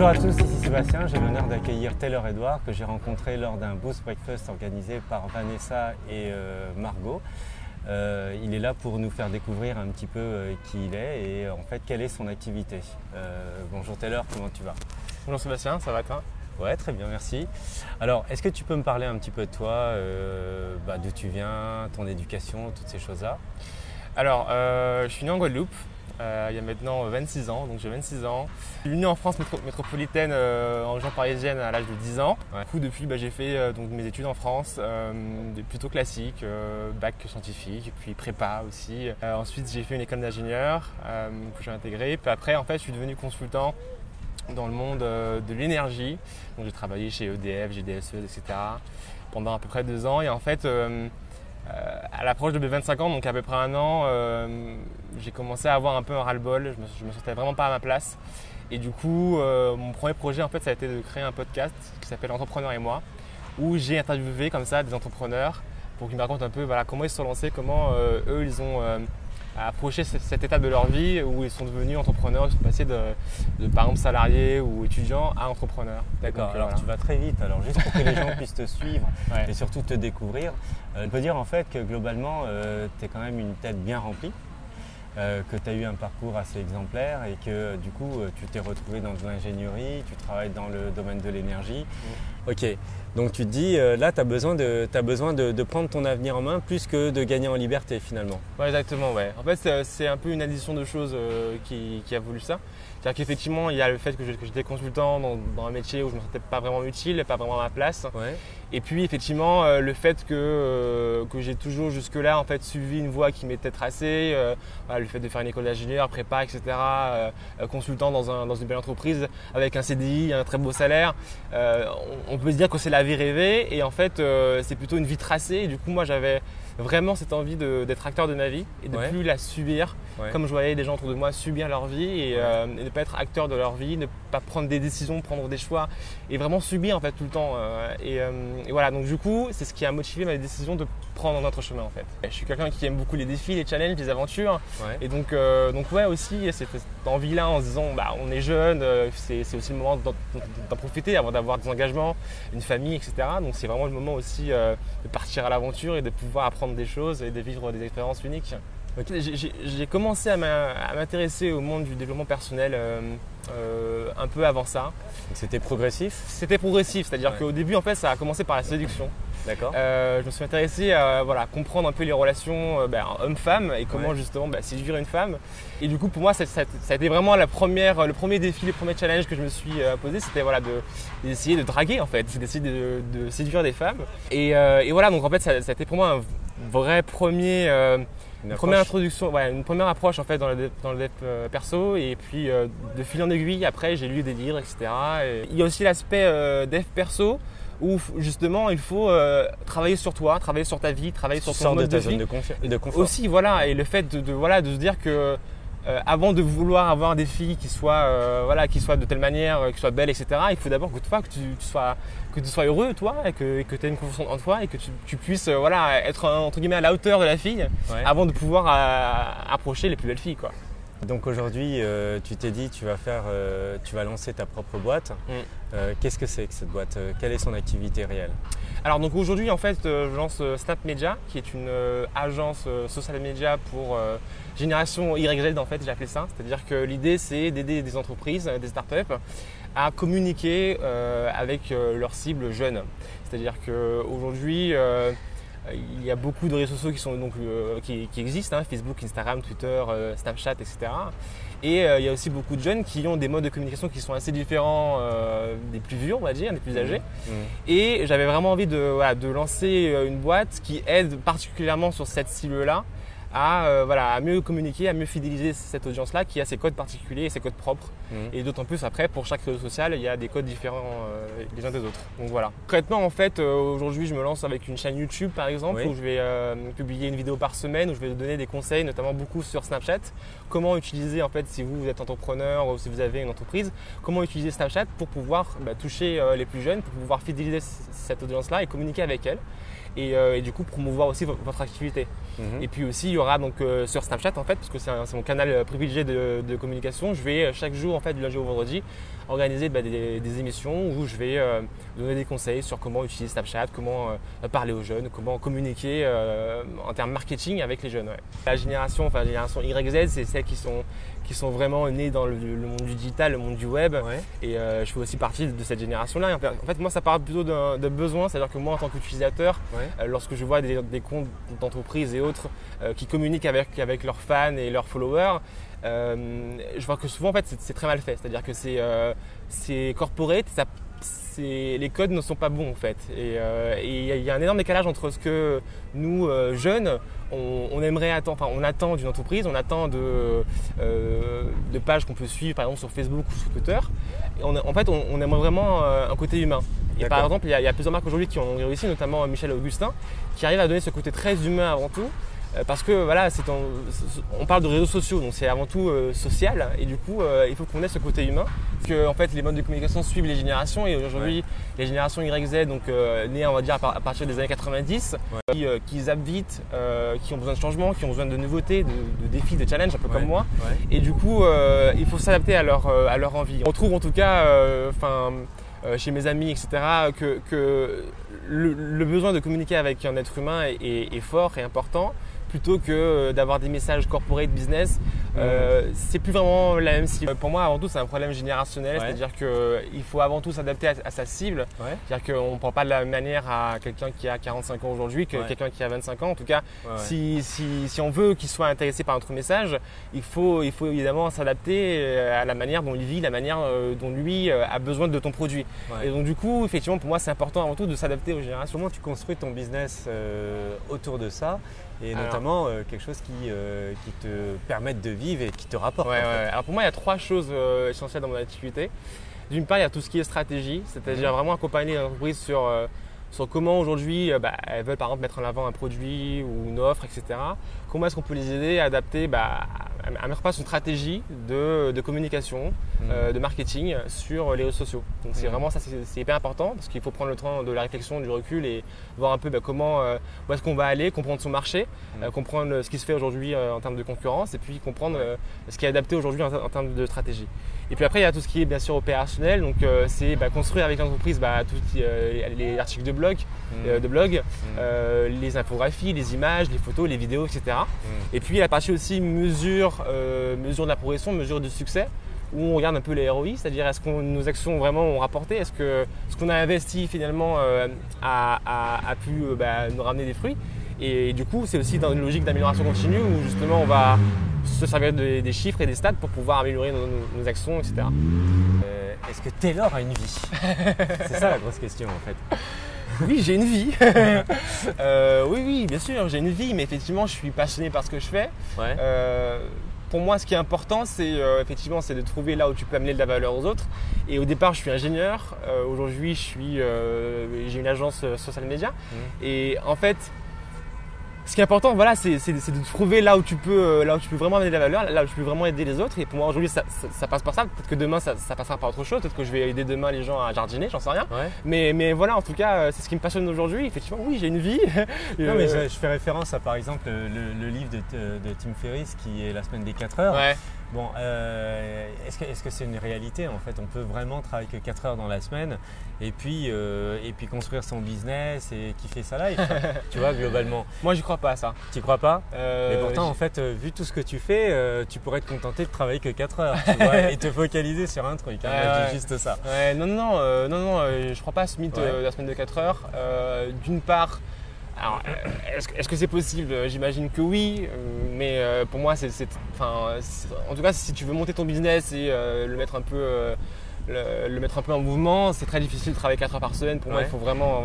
Bonjour à tous, ici Sébastien. J'ai l'honneur d'accueillir Taylor Edward que j'ai rencontré lors d'un Boost Breakfast organisé par Vanessa et Margot. Il est là pour nous faire découvrir un petit peu qui il est et en fait quelle est son activité. Bonjour Taylor, comment tu vas? Bonjour Sébastien, ça va toi? Ouais, très bien, merci. Alors, est-ce que tu peux me parler un petit peu de toi, d'où tu viens, ton éducation, toutes ces choses-là? Alors, je suis né en Guadeloupe. Il y a maintenant 26 ans, donc j'ai 26 ans. Je suis venu en France métropolitaine en région parisienne à l'âge de 10 ans. Ouais. Du coup, depuis, j'ai fait donc mes études en France, plutôt classiques, bac scientifique, puis prépa aussi. Ensuite, j'ai fait une école d'ingénieur que j'ai intégrée. Puis après, en fait, je suis devenu consultant dans le monde de l'énergie. Donc j'ai travaillé chez EDF, GDSE, etc. pendant à peu près 2 ans. Et en fait, à l'approche de mes 25 ans, donc à peu près un an, j'ai commencé à avoir un peu un ras-le-bol. Je me sentais vraiment pas à ma place. Et du coup, mon premier projet, en fait, ça a été de créer un podcast qui s'appelle Entrepreneur et moi, où j'ai interviewé comme ça des entrepreneurs pour qu'ils me racontent un peu comment ils se sont lancés, comment eux, ils ont approché cette étape de leur vie où ils sont devenus entrepreneurs, ils sont passés de par exemple salariés ou étudiants à entrepreneurs. D'accord, Donc, alors voilà. tu vas très vite, alors juste pour que les gens puissent te suivre Ouais. et surtout te découvrir, on peut dire en fait que globalement tu es quand même une tête bien remplie, que tu as eu un parcours assez exemplaire et que du coup tu t'es retrouvé dans de l'ingénierie, tu travailles dans le domaine de l'énergie. Ok, donc tu te dis là tu as besoin de prendre ton avenir en main plus que de gagner en liberté finalement. Ouais, exactement, ouais. En fait, c'est un peu une addition de choses qui a voulu ça. C'est-à-dire qu'effectivement, il y a le fait que j'étais consultant dans un métier où je ne me sentais pas vraiment utile, pas vraiment à ma place. Ouais. Et puis, effectivement, le fait que j'ai toujours jusque-là en fait, suivi une voie qui m'était tracée, le fait de faire une école d'ingénieur, prépa, etc., consultant dans une belle entreprise avec un CDI, un très beau salaire, on peut se dire que c'est la vie rêvée et en fait, c'est plutôt une vie tracée. Et du coup, moi, j'avais vraiment cette envie d'être acteur de ma vie et de Ouais. plus la subir, Ouais. comme je voyais des gens autour de moi subir leur vie et ne pas être acteur de leur vie, ne pas prendre des décisions, prendre des choix et vraiment subir en fait tout le temps. Et voilà, donc du coup, c'est ce qui a motivé ma décision de prendre un autre chemin en fait. Je suis quelqu'un qui aime beaucoup les défis, les challenges, les aventures. Ouais. Et donc ouais aussi, cette envie-là en se disant on est jeune, c'est aussi le moment d'en profiter avant d'avoir des engagements, une famille, etc. Donc c'est vraiment le moment aussi de partir à l'aventure et de pouvoir apprendre des choses et de vivre des expériences uniques. Ok. J'ai commencé à m'intéresser au monde du développement personnel un peu avant ça. Donc, c'était progressif. C'était progressif, c'est-à-dire Ouais. qu'au début en fait ça a commencé par la séduction. D'accord. Je me suis intéressé à comprendre un peu les relations homme-femme et comment Ouais. justement séduire une femme. Et du coup pour moi ça a été vraiment le premier défi, le premier challenge que je me suis posé, c'était d'essayer de draguer en fait, d'essayer de séduire des femmes. Et voilà, donc en fait ça a été pour moi un vrai Une première approche. introduction, une première approche en fait dans le dev perso et puis de fil en aiguille après j'ai lu des livres, etc. Et il y a aussi l'aspect dev perso où justement il faut travailler sur toi, travailler sur ta vie, travailler sur Tu ton sors de mode ta de zone vie. de confort. Aussi voilà, et le fait de se dire que avant de vouloir avoir des filles qui soient de telle manière, qui soient belles, etc. Il faut d'abord que tu sois heureux toi et que tu aies une confiance en toi et que tu puisses être entre guillemets à la hauteur de la fille Ouais. avant de pouvoir approcher les plus belles filles quoi. Donc aujourd'hui, tu t'es dit tu vas lancer ta propre boîte. Qu'est-ce que c'est que cette boîte? Quelle est son activité réelle? Alors donc aujourd'hui en fait je lance Snap Media qui est une agence social media pour génération YZ en fait, j'ai appelé ça. C'est-à-dire que l'idée c'est d'aider des entreprises, des startups à communiquer avec leurs cibles jeunes. C'est-à-dire qu'aujourd'hui il y a beaucoup de réseaux sociaux qui existent, Facebook, Instagram, Twitter, Snapchat, etc. Et il y a aussi beaucoup de jeunes qui ont des modes de communication qui sont assez différents des plus vieux, on va dire, des plus âgés. Et j'avais vraiment envie de lancer une boîte qui aide particulièrement sur cette cible-là à mieux communiquer, à mieux fidéliser cette audience-là qui a ses codes particuliers et ses codes propres. Et d'autant plus après, pour chaque réseau social, il y a des codes différents les uns des autres. Donc voilà. Concrètement, en fait, aujourd'hui, je me lance avec une chaîne YouTube, par exemple, Oui. où je vais publier une vidéo par semaine, où je vais donner des conseils, notamment beaucoup sur Snapchat. Comment utiliser, en fait, si vous êtes entrepreneur ou si vous avez une entreprise, comment utiliser Snapchat pour pouvoir toucher les plus jeunes, pour pouvoir fidéliser cette audience-là et communiquer avec elle. et du coup promouvoir aussi votre activité. Et puis aussi, il y aura donc sur Snapchat en fait, parce que c'est mon canal privilégié de communication, je vais chaque jour en fait, du lundi au vendredi, organiser des émissions où je vais donner des conseils sur comment utiliser Snapchat, comment parler aux jeunes, comment communiquer en termes marketing avec les jeunes. Ouais. La génération YZ, c'est celles qui sont vraiment nées dans le monde du digital, le monde du web. Ouais. Et je fais aussi partie de cette génération-là. En fait, moi, ça part plutôt d'un besoin, c'est-à-dire que moi, en tant qu'utilisateur, lorsque je vois des comptes d'entreprises et autres qui communiquent avec leurs fans et leurs followers, je vois que souvent, en fait, c'est très mal fait. C'est-à-dire que c'est corporate, les codes ne sont pas bons en fait. Et il y a un énorme décalage entre ce que nous, jeunes, on aimerait attendre, enfin on attend d'une entreprise, on attend de pages qu'on peut suivre par exemple sur Facebook ou sur Twitter. Et en fait, on aimerait vraiment un côté humain. Et par exemple, il y a plusieurs marques aujourd'hui qui ont réussi, notamment Michel Augustin, qui arrive à donner ce côté très humain avant tout. Parce que voilà, on parle de réseaux sociaux, donc c'est avant tout social, et du coup il faut qu'on ait ce côté humain. Que en fait les modes de communication suivent les générations, et aujourd'hui les générations YZ, donc nées on va dire à partir des années 90, qui zappent vite, qui ont besoin de changement, qui ont besoin de nouveautés, de défis, de challenges, un peu comme moi. Et du coup il faut s'adapter à leur envie. On trouve en tout cas, chez mes amis, etc., que le besoin de communiquer avec un être humain est fort et important. Plutôt que d'avoir des messages corporate business, c'est plus vraiment la même cible. Pour moi, avant tout, c'est un problème générationnel, c'est-à-dire qu'il faut avant tout s'adapter à sa cible. C'est-à-dire qu'on ne parle pas de la même manière à quelqu'un qui a 45 ans aujourd'hui que quelqu'un qui a 25 ans. En tout cas, si on veut qu'il soit intéressé par notre message, il faut évidemment s'adapter à la manière dont il vit, la manière dont lui a besoin de ton produit. Et donc du coup, effectivement, pour moi, c'est important avant tout de s'adapter aux générations. Comment tu construis ton business autour de ça? Et notamment quelque chose qui te permette de vivre et qui te rapporte. Alors pour moi, il y a trois choses essentielles dans mon activité. D'une part, il y a tout ce qui est stratégie, c'est-à-dire vraiment accompagner les entreprises sur comment aujourd'hui elles veulent par exemple mettre en avant un produit ou une offre, etc. Comment est-ce qu'on peut les aider à adapter, à mettre en place une stratégie de communication, de marketing sur les réseaux sociaux. Donc c'est vraiment ça, c'est hyper important parce qu'il faut prendre le temps de la réflexion, du recul et voir un peu où est-ce qu'on va aller, comprendre son marché, comprendre ce qui se fait aujourd'hui en termes de concurrence et puis comprendre ce qui est adapté aujourd'hui en termes de stratégie. Et puis après, il y a tout ce qui est bien sûr opérationnel, donc c'est construire avec l'entreprise les articles de blog, les infographies, les images, les photos, les vidéos, etc. Et puis la partie aussi mesure de la progression, mesure du succès, où on regarde un peu les ROI, c'est-à-dire est-ce que nos actions vraiment ont rapporté, est-ce que ce qu'on a investi finalement a pu nous ramener des fruits. Et du coup, c'est aussi dans une logique d'amélioration continue où justement on va se servir des chiffres et des stats pour pouvoir améliorer nos actions, etc. Est-ce que Taylor a une vie? C'est ça la grosse question en fait. Oui, j'ai une vie. Oui, bien sûr, j'ai une vie, mais effectivement, je suis passionné par ce que je fais. Pour moi, ce qui est important, c'est effectivement, c'est de trouver là où tu peux amener de la valeur aux autres. Et au départ, je suis ingénieur. Aujourd'hui, j'ai une agence social media. Et en fait, ce qui est important, voilà, c'est de trouver là où tu peux vraiment amener de la valeur, là où tu peux vraiment aider les autres. Et pour moi, aujourd'hui, ça passe par ça. Peut-être que demain, ça passera par autre chose. Peut-être que je vais aider demain les gens à jardiner, j'en sais rien. Mais voilà, en tout cas, c'est ce qui me passionne aujourd'hui. Effectivement, oui, j'ai une vie. Non, mais je fais référence à, par exemple, le livre de Tim Ferriss qui est La semaine des 4 heures. Bon, est-ce que c'est une réalité en fait? On peut vraiment travailler que 4 heures dans la semaine et puis construire son business et kiffer sa life, tu vois, globalement. Moi, j'y crois pas à ça. Tu crois pas? Mais pourtant, en fait, vu tout ce que tu fais, tu pourrais te contenter de travailler que 4 heures, tu vois, et te focaliser sur un truc. Je dis juste ça. Non, je crois pas à ce mythe de la semaine de 4 heures. D'une part, alors, est-ce que c'est possible? J'imagine que oui, mais pour moi, en tout cas, si tu veux monter ton business et le mettre un peu en mouvement, c'est très difficile de travailler 4 heures par semaine. Pour moi, il faut vraiment,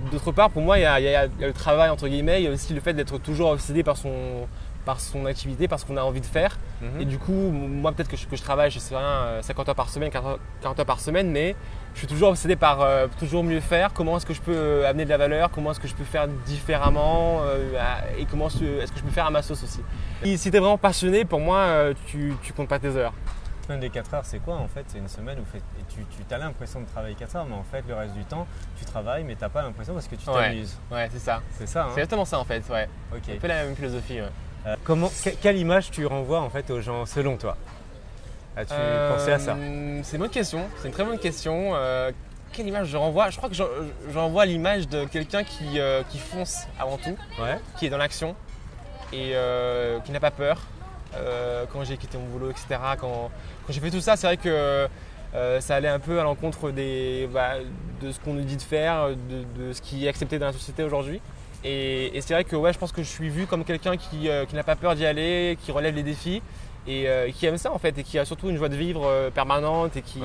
D'autre part, pour moi, il y a le travail entre guillemets, il y a aussi le fait d'être toujours obsédé par son activité, par ce qu'on a envie de faire. Et du coup, moi peut-être que je travaille, je sais rien, 50 heures par semaine, 40 heures par semaine, mais je suis toujours obsédé par toujours mieux faire. Comment est-ce que je peux amener de la valeur? Comment est-ce que je peux faire différemment? Et comment est-ce que je peux faire à ma sauce aussi? Et si tu es vraiment passionné, pour moi, tu comptes pas tes heures. Semaine des 4 heures, c'est quoi en fait? C'est une semaine où tu as l'impression de travailler 4 heures, mais en fait, le reste du temps, tu travailles, mais tu n'as pas l'impression parce que tu t'amuses. Ouais, c'est ça. C'est ça, hein? C'est exactement ça en fait, ouais. Ok. C'est un peu la même philosophie. Ouais. Quelle image tu renvoies en fait aux gens selon toi? As-tu pensé à ça? C'est une bonne question, c'est une très bonne question. Quelle image je renvoie? Je crois que je renvoie l'image de quelqu'un qui fonce avant tout, Ouais. qui est dans l'action et qui n'a pas peur. Quand j'ai quitté mon boulot, etc. Quand j'ai fait tout ça, c'est vrai que ça allait un peu à l'encontre de ce qu'on nous dit de faire, de ce qui est accepté dans la société aujourd'hui. Et c'est vrai que je pense que je suis vu comme quelqu'un qui n'a pas peur d'y aller, qui relève les défis et qui aime ça en fait et qui a surtout une joie de vivre permanente et qui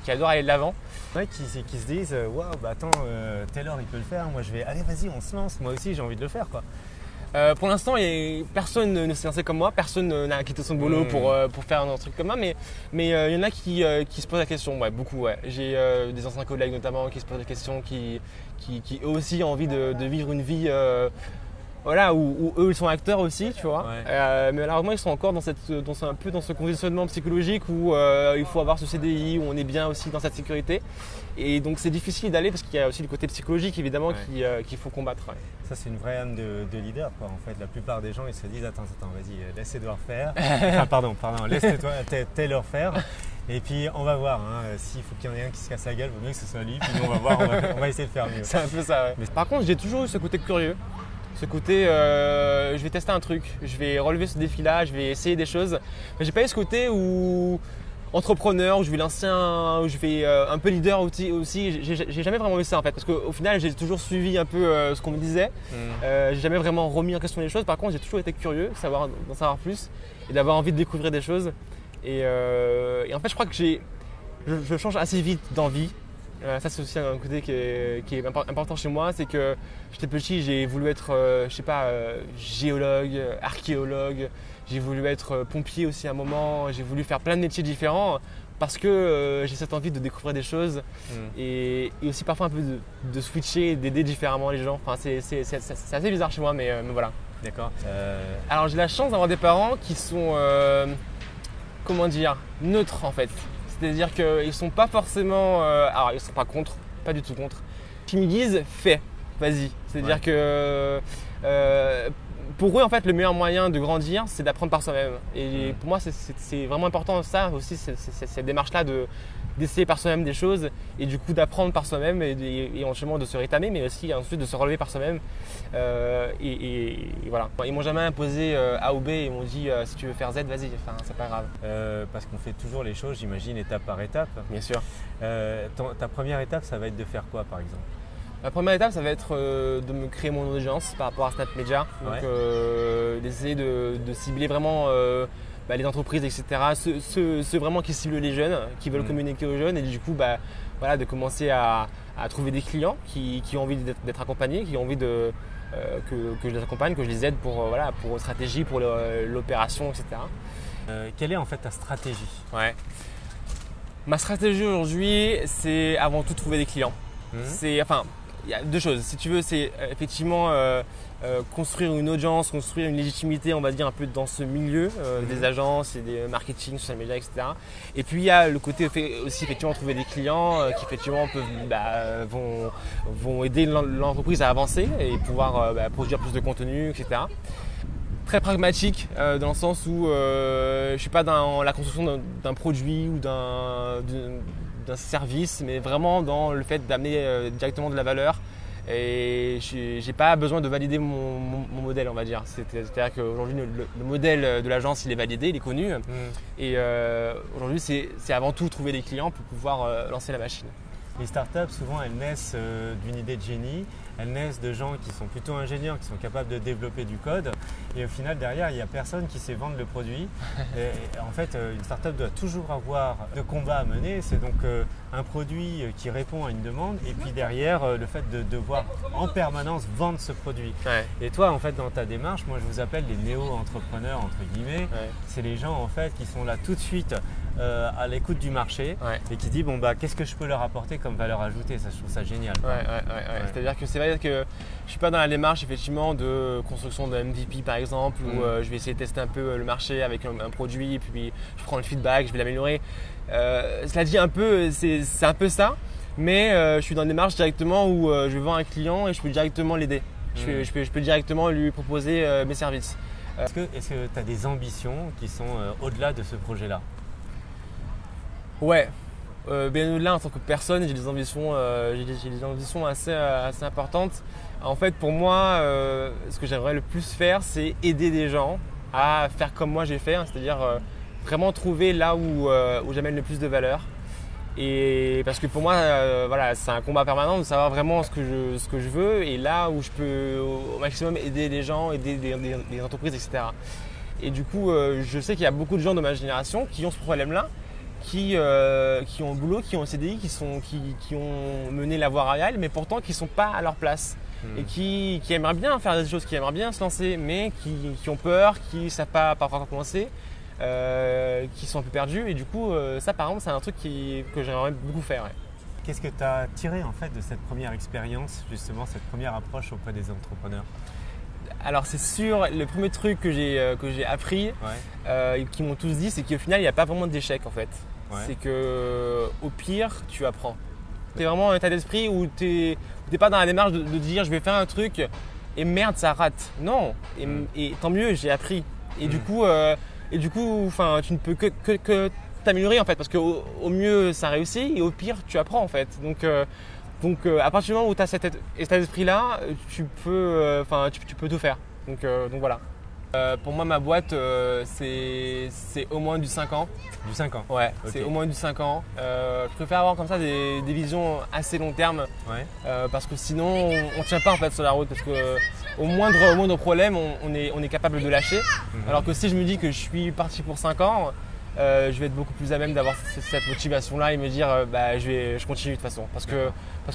adore aller de l'avant. Ouais, qui se disent waouh, bah attends, Taylor il peut le faire, moi je vais, allez vas-y, on se lance, moi aussi j'ai envie de le faire quoi. Pour l'instant, personne ne s'est lancé comme moi, personne n'a quitté son boulot pour faire un truc comme moi, mais il y en a qui se posent la question, ouais, beaucoup. Ouais. J'ai des anciens collègues notamment qui se posent la question, qui eux aussi ont envie de vivre une vie où eux ils sont acteurs aussi, tu vois. Ouais. Mais malheureusement, ils sont encore un peu dans ce conditionnement psychologique où il faut avoir ce CDI, où on est bien aussi dans cette sécurité. Et donc c'est difficile d'aller parce qu'il y a aussi le côté psychologique évidemment qu'il faut combattre. Ouais. Ça c'est une vraie âme de leader quoi. En fait, la plupart des gens ils se disent attends, vas-y, laisse Edouard faire. Enfin, pardon, laisse Taylor faire. Et puis on va voir, hein, s'il faut qu'il y en ait un qui se casse la gueule, il vaut mieux que ce soit lui. Puis nous on va voir, on va essayer de faire mieux. C'est un peu ça. Ouais. Mais par contre, j'ai toujours eu ce côté curieux. Ce côté, je vais tester un truc, je vais relever ce défi-là, je vais essayer des choses. Mais j'ai pas eu ce côté où entrepreneur, où je vais lancer où je vais un peu leader aussi. J'ai jamais vraiment eu ça en fait, parce qu'au final, j'ai toujours suivi un peu ce qu'on me disait. J'ai jamais vraiment remis en question les choses. Par contre, j'ai toujours été curieux, d'en savoir plus et d'avoir envie de découvrir des choses. Et en fait, je crois que je change assez vite d'envie. Ça c'est aussi un côté qui est important chez moi, c'est que j'étais petit, j'ai voulu être géologue, archéologue, j'ai voulu être pompier aussi à un moment, j'ai voulu faire plein de métiers différents parce que j'ai cette envie de découvrir des choses et aussi parfois un peu de switcher et d'aider différemment les gens. Enfin, c'est assez bizarre chez moi mais voilà. D'accord. Alors j'ai la chance d'avoir des parents qui sont neutres en fait. C'est-à-dire qu'ils ne sont pas forcément… alors, ils ne sont pas contre, pas du tout contre. Ils me disent « fais, vas-y ». C'est-à-dire que pour eux, en fait, le meilleur moyen de grandir, c'est d'apprendre par soi-même. Et pour moi, c'est vraiment important ça aussi, cette démarche-là d'essayer par soi-même des choses et du coup d'apprendre par soi-même et éventuellement de se rétamer, mais aussi ensuite de se relever par soi-même. Et voilà. Ils m'ont jamais imposé A ou B, ils m'ont dit si tu veux faire Z, vas-y, enfin, c'est pas grave. Parce qu'on fait toujours les choses, j'imagine, étape par étape. Bien sûr. Ta première étape, ça va être de faire quoi par exemple? La première étape, ça va être de me créer mon audience par rapport à Snap Media. Donc d'essayer de cibler vraiment les entreprises, etc. Ceux vraiment qui ciblent les jeunes, qui veulent communiquer aux jeunes et du coup de commencer à trouver des clients qui ont envie d'être accompagnés, qui ont envie que je les accompagne, que je les aide pour stratégie, pour l'opération, etc. Quelle est en fait ta stratégie? Ma stratégie aujourd'hui, c'est avant tout trouver des clients. Il y a deux choses. Si tu veux, c'est effectivement construire une audience, construire une légitimité, on va dire, un peu dans ce milieu des agences et des marketing, social media, etc. Et puis, il y a le côté aussi, effectivement, trouver des clients qui, effectivement, vont aider l'entreprise à avancer et pouvoir produire plus de contenu, etc. Très pragmatique dans le sens où je ne suis pas dans la construction d'un produit ou d'un service, mais vraiment dans le fait d'amener directement de la valeur. Et j'ai pas besoin de valider mon modèle, on va dire. C'est-à-dire qu'aujourd'hui, le modèle de l'agence, il est validé, il est connu. Et aujourd'hui, c'est avant tout trouver des clients pour pouvoir lancer la machine. Les startups, souvent, elles naissent d'une idée de génie. Elles naissent de gens qui sont plutôt ingénieurs, qui sont capables de développer du code. Et au final, derrière, il n'y a personne qui sait vendre le produit. Et en fait, une startup doit toujours avoir de combats à mener. C'est donc un produit qui répond à une demande. Et puis derrière, le fait de devoir en permanence vendre ce produit. Et toi, en fait, dans ta démarche, moi, je vous appelle les néo-entrepreneurs, entre guillemets. C'est les gens, en fait, qui sont là tout de suite à l'écoute du marché et qui dit bon bah qu'est-ce que je peux leur apporter comme valeur ajoutée. Ça, je trouve ça génial. C'est-à-dire que c'est vrai que je suis pas dans la démarche effectivement de construction de MVP par exemple où je vais essayer de tester un peu le marché avec un produit et puis je prends le feedback, je vais l'améliorer. Cela dit un peu, c'est un peu ça, mais je suis dans une démarche directement où je vais voir un client et je peux directement l'aider. Je peux directement lui proposer mes services. Est-ce que tu as des ambitions qui sont au-delà de ce projet-là? Ouais, bien au-delà en tant que personne, j'ai des ambitions assez importantes. En fait, pour moi, ce que j'aimerais le plus faire, c'est aider des gens à faire comme moi j'ai fait, c'est-à-dire vraiment trouver là où j'amène le plus de valeur. Et parce que pour moi, c'est un combat permanent de savoir vraiment ce que je veux et là où je peux au maximum aider des gens, aider des entreprises, etc. Et du coup, je sais qu'il y a beaucoup de gens de ma génération qui ont ce problème-là, qui ont le boulot, qui ont un CDI, qui ont mené la voie royale, mais pourtant qui ne sont pas à leur place et qui aimeraient bien faire des choses, qui aimeraient bien se lancer, mais qui ont peur, qui ne savent pas par quoi commencer. Qui sont un peu perdus et du coup ça par exemple c'est un truc que j'aimerais beaucoup faire. Qu'est-ce que tu as tiré en fait de cette première expérience, justement cette première approche auprès des entrepreneurs? Alors c'est sûr, le premier truc que j'ai appris, qui m'ont tous dit, c'est qu'au final il n'y a pas vraiment d'échec en fait. C'est que au pire tu apprends. Tu es vraiment un état d'esprit où tu n'es pas dans la démarche de dire je vais faire un truc et merde ça rate. Non, et tant mieux, j'ai appris. Et du coup tu ne peux que t'améliorer en fait, parce qu'au mieux ça réussit et au pire tu apprends en fait. Donc à partir du moment où tu as cet état d'esprit-là, tu peux tout faire. Donc voilà. Pour moi, ma boîte, c'est au moins du 5 ans. Du 5 ans? Ouais, okay. C'est au moins du 5 ans. Je préfère avoir comme ça des visions assez long terme, parce que sinon on ne tient pas en fait sur la route, parce que au moindre problème, on est capable de lâcher. Alors que si je me dis que je suis parti pour 5 ans, je vais être beaucoup plus à même d'avoir cette motivation-là et me dire je continue de toute façon. Parce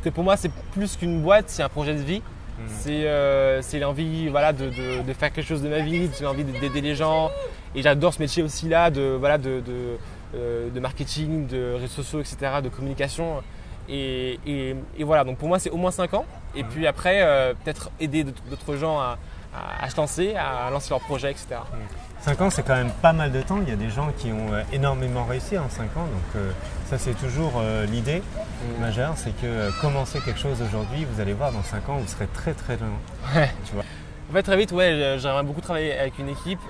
que pour moi, c'est plus qu'une boîte, c'est un projet de vie. C'est l'envie de faire quelque chose de ma vie, c'est l'envie d'aider les gens. Et j'adore ce métier aussi là de marketing, de réseaux sociaux, etc., de communication. Et voilà, donc pour moi c'est au moins 5 ans. Et puis après, peut-être aider d'autres gens à se lancer, à lancer leur projet, etc. 5 ans, c'est quand même pas mal de temps. Il y a des gens qui ont énormément réussi en 5 ans. Donc ça, c'est toujours l'idée majeure. C'est que commencer quelque chose aujourd'hui, vous allez voir, dans 5 ans, vous serez très très loin. Tu vois. En fait, très vite, j'aimerais beaucoup travailler avec une équipe.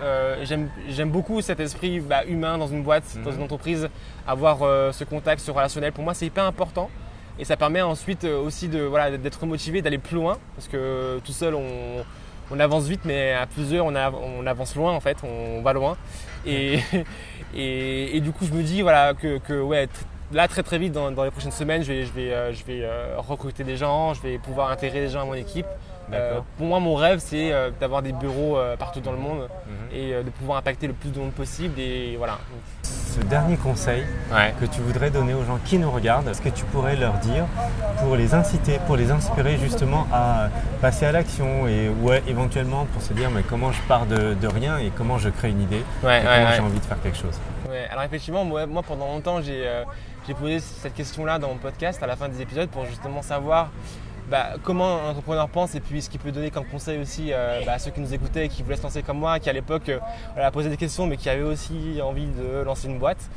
J'aime beaucoup cet esprit humain dans une boîte, dans une entreprise. Avoir ce contact, ce relationnel, pour moi, c'est hyper important. Et ça permet ensuite aussi d'être motivé, d'aller plus loin. Parce que tout seul, on avance vite, mais à plusieurs, on avance loin en fait, on va loin. Et du coup, je me dis là très très vite dans les prochaines semaines, je vais recruter des gens, je vais pouvoir intégrer des gens à mon équipe. Pour moi, mon rêve, c'est d'avoir des bureaux partout dans le monde et de pouvoir impacter le plus de monde possible. Et voilà. Ce dernier conseil que tu voudrais donner aux gens qui nous regardent, est-ce que tu pourrais leur dire pour les inciter, pour les inspirer justement à passer à l'action ou éventuellement pour se dire mais comment je pars de rien et comment je crée une idée et comment j'ai envie de faire quelque chose. Alors effectivement, moi pendant longtemps, j'ai posé cette question-là dans mon podcast à la fin des épisodes pour justement savoir comment un entrepreneur pense et puis ce qu'il peut donner comme conseil aussi à ceux qui nous écoutaient et qui voulaient se lancer comme moi, qui à l'époque posaient des questions mais qui avaient aussi envie de lancer une boîte.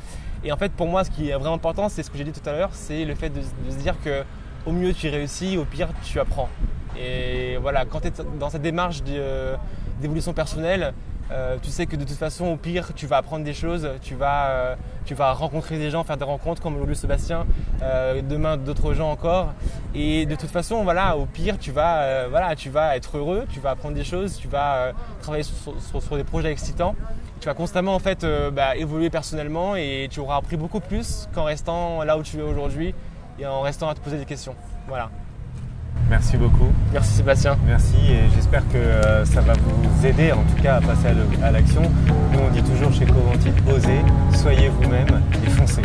Et en fait pour moi ce qui est vraiment important, c'est ce que j'ai dit tout à l'heure, c'est le fait de se dire qu'au mieux tu réussis, au pire tu apprends. Et voilà, quand tu es dans cette démarche d'évolution personnelle, tu sais que de toute façon au pire tu vas apprendre des choses, tu vas rencontrer des gens, faire des rencontres comme aujourd'hui Sébastien, demain d'autres gens encore, et de toute façon au pire tu vas être heureux, tu vas apprendre des choses, tu vas travailler sur des projets excitants, tu vas constamment en fait évoluer personnellement et tu auras appris beaucoup plus qu'en restant là où tu es aujourd'hui et en restant à te poser des questions. Voilà. Merci beaucoup. Merci Sébastien. Merci et j'espère que ça va vous aider en tout cas à passer à l'action. Nous on dit toujours chez Coventite, osez, soyez vous-même et foncez.